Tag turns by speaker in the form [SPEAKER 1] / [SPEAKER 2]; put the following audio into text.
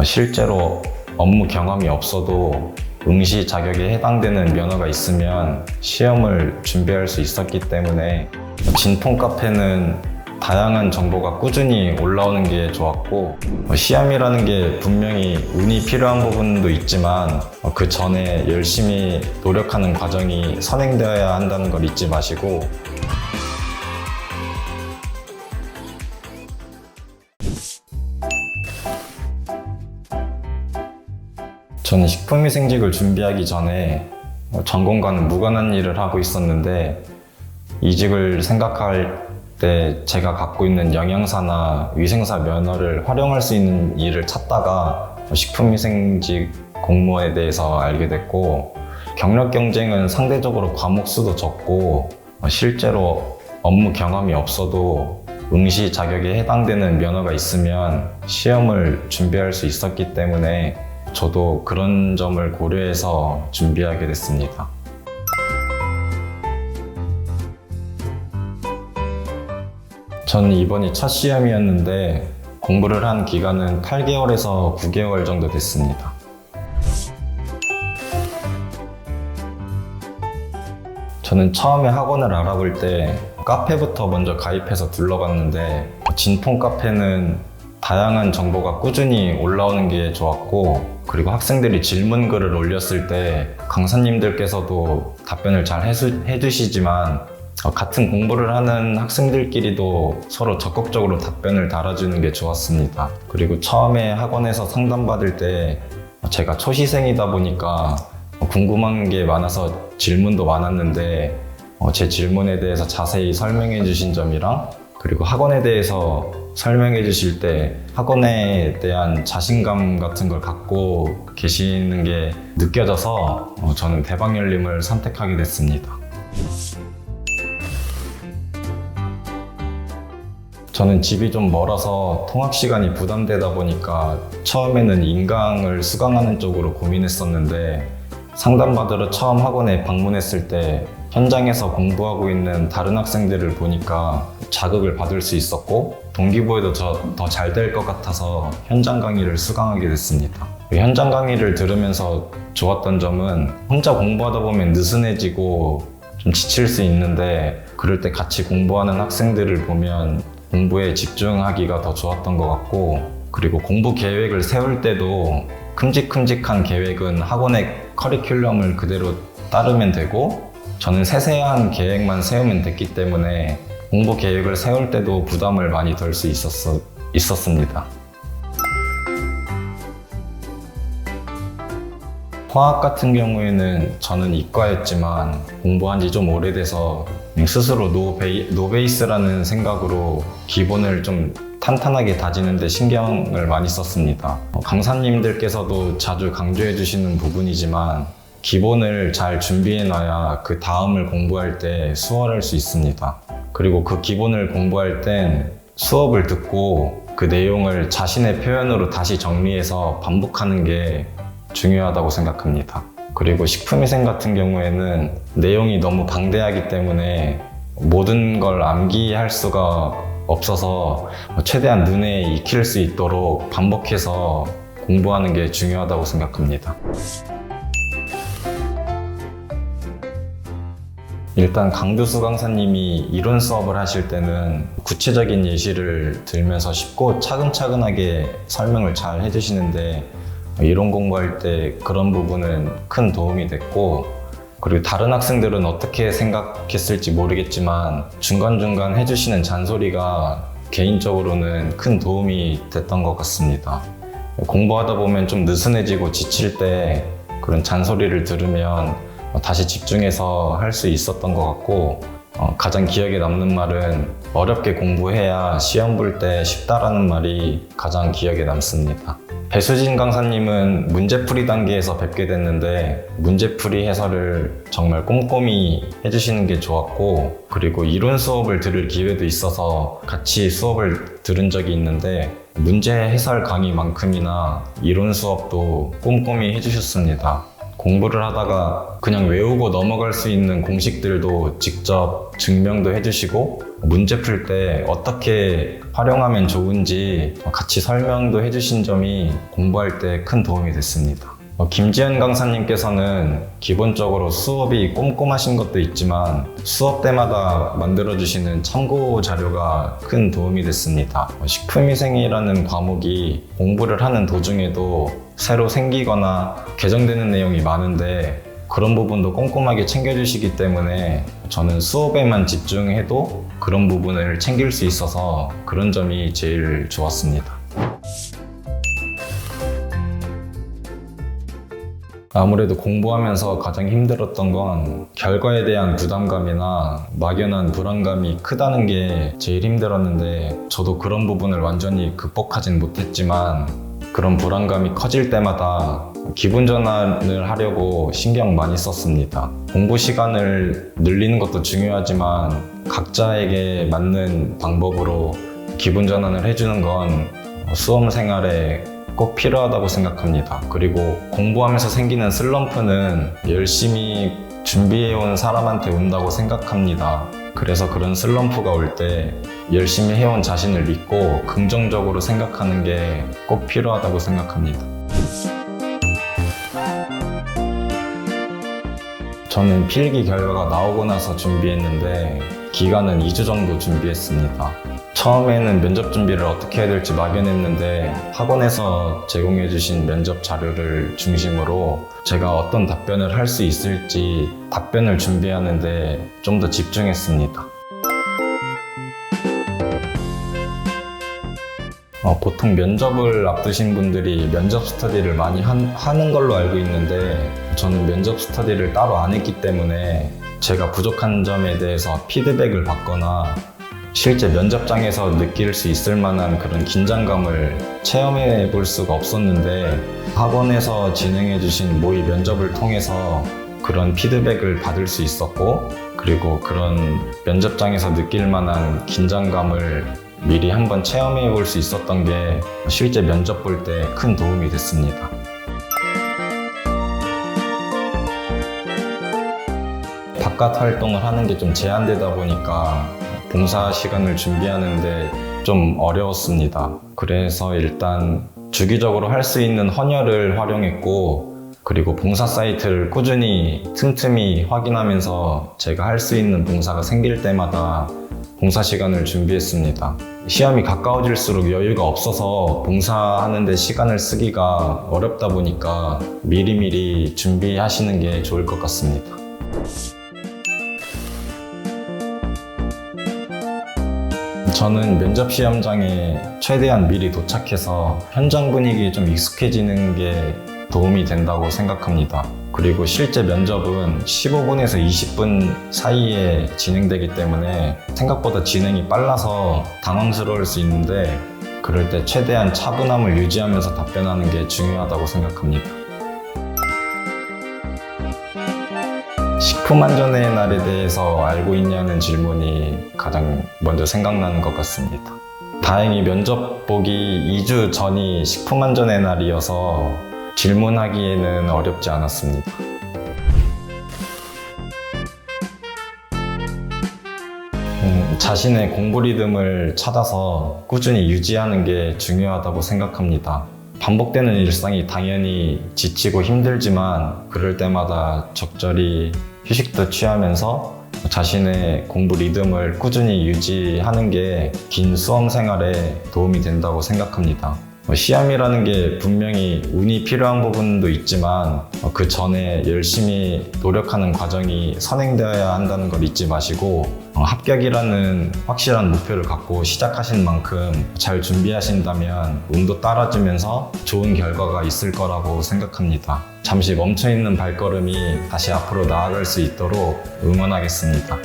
[SPEAKER 1] 실제로 업무 경험이 없어도 응시 자격에 해당되는 면허가 있으면 시험을 준비할 수 있었기 때문에 진통 카페는 다양한 정보가 꾸준히 올라오는 게 좋았고, 시험이라는 게 분명히 운이 필요한 부분도 있지만 그 전에 열심히 노력하는 과정이 선행되어야 한다는 걸 잊지 마시고, 저는 식품위생직을 준비하기 전에 전공과는 무관한 일을 하고 있었는데, 이직을 생각할 때 제가 갖고 있는 영양사나 위생사 면허를 활용할 수 있는 일을 찾다가 식품위생직 공모에 대해서 알게 됐고, 경력 경쟁은 상대적으로 과목 수도 적고 실제로 업무 경험이 없어도 응시 자격에 해당되는 면허가 있으면 시험을 준비할 수 있었기 때문에 저도 그런 점을 고려해서 준비하게 됐습니다. 저는 이번이 첫 시험이었는데 공부를 한 기간은 8개월에서 9개월 정도 됐습니다. 저는 처음에 학원을 알아볼 때 카페부터 먼저 가입해서 둘러봤는데, 진통 카페는 다양한 정보가 꾸준히 올라오는 게 좋았고, 그리고 학생들이 질문글을 올렸을 때 강사님들께서도 답변을 잘 해주시지만 같은 공부를 하는 학생들끼리도 서로 적극적으로 답변을 달아주는 게 좋았습니다. 그리고 처음에 학원에서 상담받을 때 제가 초시생이다 보니까 궁금한 게 많아서 질문도 많았는데, 제 질문에 대해서 자세히 설명해 주신 점이랑, 그리고 학원에 대해서 설명해 주실 때 학원에 대한 자신감 같은 걸 갖고 계시는 게 느껴져서 저는 대박열림을 선택하게 됐습니다. 저는 집이 좀 멀어서 통학 시간이 부담되다 보니까 처음에는 인강을 수강하는 쪽으로 고민했었는데, 상담받으러 처음 학원에 방문했을 때 현장에서 공부하고 있는 다른 학생들을 보니까 자극을 받을 수 있었고, 동기부여도 더 잘 될 것 같아서 현장 강의를 수강하게 됐습니다. 현장 강의를 들으면서 좋았던 점은 혼자 공부하다 보면 느슨해지고 좀 지칠 수 있는데, 그럴 때 같이 공부하는 학생들을 보면 공부에 집중하기가 더 좋았던 것 같고, 그리고 공부 계획을 세울 때도 큼직큼직한 계획은 학원의 커리큘럼을 그대로 따르면 되고, 저는 세세한 계획만 세우면 됐기 때문에 공부 계획을 세울 때도 부담을 많이 덜 수 있었습니다. 화학 같은 경우에는 저는 이과였지만 공부한 지 좀 오래돼서 스스로 노베이스라는 생각으로 기본을 좀 탄탄하게 다지는 데 신경을 많이 썼습니다. 강사님들께서도 자주 강조해 주시는 부분이지만 기본을 잘 준비해 놔야 그 다음을 공부할 때 수월할 수 있습니다. 그리고 그 기본을 공부할 땐 수업을 듣고 그 내용을 자신의 표현으로 다시 정리해서 반복하는 게 중요하다고 생각합니다. 그리고 식품위생 같은 경우에는 내용이 너무 방대하기 때문에 모든 걸 암기할 수가 없어서 최대한 눈에 익힐 수 있도록 반복해서 공부하는 게 중요하다고 생각합니다. 일단 강두수 강사님이 이론 수업을 하실 때는 구체적인 예시를 들면서 쉽고 차근차근하게 설명을 잘 해주시는데, 이론 공부할 때 그런 부분은 큰 도움이 됐고, 그리고 다른 학생들은 어떻게 생각했을지 모르겠지만 중간중간 해주시는 잔소리가 개인적으로는 큰 도움이 됐던 것 같습니다. 공부하다 보면 좀 느슨해지고 지칠 때 그런 잔소리를 들으면 다시 집중해서 할 수 있었던 것 같고, 가장 기억에 남는 말은 어렵게 공부해야 시험 볼 때 쉽다라는 말이 가장 기억에 남습니다. 배수진 강사님은 문제풀이 단계에서 뵙게 됐는데 문제풀이 해설을 정말 꼼꼼히 해주시는 게 좋았고, 그리고 이론 수업을 들을 기회도 있어서 같이 수업을 들은 적이 있는데 문제 해설 강의만큼이나 이론 수업도 꼼꼼히 해주셨습니다. 공부를 하다가 그냥 외우고 넘어갈 수 있는 공식들도 직접 증명도 해주시고, 문제 풀 때 어떻게 활용하면 좋은지 같이 설명도 해주신 점이 공부할 때 큰 도움이 됐습니다. 김지현 강사님께서는 기본적으로 수업이 꼼꼼하신 것도 있지만 수업 때마다 만들어주시는 참고 자료가 큰 도움이 됐습니다. 식품위생이라는 과목이 공부를 하는 도중에도 새로 생기거나 개정되는 내용이 많은데 그런 부분도 꼼꼼하게 챙겨주시기 때문에 저는 수업에만 집중해도 그런 부분을 챙길 수 있어서 그런 점이 제일 좋았습니다. 아무래도 공부하면서 가장 힘들었던 건 결과에 대한 부담감이나 막연한 불안감이 크다는 게 제일 힘들었는데 저도 그런 부분을 완전히 극복하진 못했지만 그런 불안감이 커질 때마다 기분 전환을 하려고 신경 많이 썼습니다. 공부 시간을 늘리는 것도 중요하지만 각자에게 맞는 방법으로 기분 전환을 해주는 건 수험 생활에 꼭 필요하다고 생각합니다. 그리고 공부하면서 생기는 슬럼프는 열심히 준비해온 사람한테 온다고 생각합니다. 그래서 그런 슬럼프가 올 때 열심히 해온 자신을 믿고 긍정적으로 생각하는 게 꼭 필요하다고 생각합니다. 저는 필기 결과가 나오고 나서 준비했는데 기간은 2주 정도 준비했습니다. 처음에는 면접 준비를 어떻게 해야 될지 막연했는데 학원에서 제공해주신 면접 자료를 중심으로 제가 어떤 답변을 할 수 있을지 답변을 준비하는데 좀 더 집중했습니다. 보통 면접을 앞두신 분들이 면접 스터디를 많이 하는 걸로 알고 있는데 저는 면접 스터디를 따로 안 했기 때문에 제가 부족한 점에 대해서 피드백을 받거나 실제 면접장에서 느낄 수 있을 만한 그런 긴장감을 체험해 볼 수가 없었는데 학원에서 진행해 주신 모의 면접을 통해서 그런 피드백을 받을 수 있었고 그리고 그런 면접장에서 느낄 만한 긴장감을 미리 한번 체험해 볼 수 있었던 게 실제 면접 볼 때 큰 도움이 됐습니다. 바깥 활동을 하는 게 좀 제한되다 보니까 봉사 시간을 준비하는데 좀 어려웠습니다. 그래서 일단 주기적으로 할 수 있는 헌혈을 활용했고 그리고 봉사 사이트를 꾸준히 틈틈이 확인하면서 제가 할 수 있는 봉사가 생길 때마다 봉사 시간을 준비했습니다. 시험이 가까워질수록 여유가 없어서 봉사하는 데 시간을 쓰기가 어렵다 보니까 미리미리 준비하시는 게 좋을 것 같습니다. 저는 면접 시험장에 최대한 미리 도착해서 현장 분위기에 좀 익숙해지는 게 도움이 된다고 생각합니다. 그리고 실제 면접은 15분에서 20분 사이에 진행되기 때문에 생각보다 진행이 빨라서 당황스러울 수 있는데 그럴 때 최대한 차분함을 유지하면서 답변하는 게 중요하다고 생각합니다. 식품안전의 날에 대해서 알고 있냐는 질문이 가장 먼저 생각나는 것 같습니다. 다행히 면접 보기 2주 전이 식품안전의 날이어서 질문하기에는 어렵지 않았습니다. 자신의 공부 리듬을 찾아서 꾸준히 유지하는 게 중요하다고 생각합니다. 반복되는 일상이 당연히 지치고 힘들지만 그럴 때마다 적절히 휴식도 취하면서 자신의 공부 리듬을 꾸준히 유지하는 게 긴 수험 생활에 도움이 된다고 생각합니다. 시험이라는 게 분명히 운이 필요한 부분도 있지만 그 전에 열심히 노력하는 과정이 선행되어야 한다는 걸 잊지 마시고 합격이라는 확실한 목표를 갖고 시작하신 만큼 잘 준비하신다면 운도 따라주면서 좋은 결과가 있을 거라고 생각합니다. 잠시 멈춰있는 발걸음이 다시 앞으로 나아갈 수 있도록 응원하겠습니다.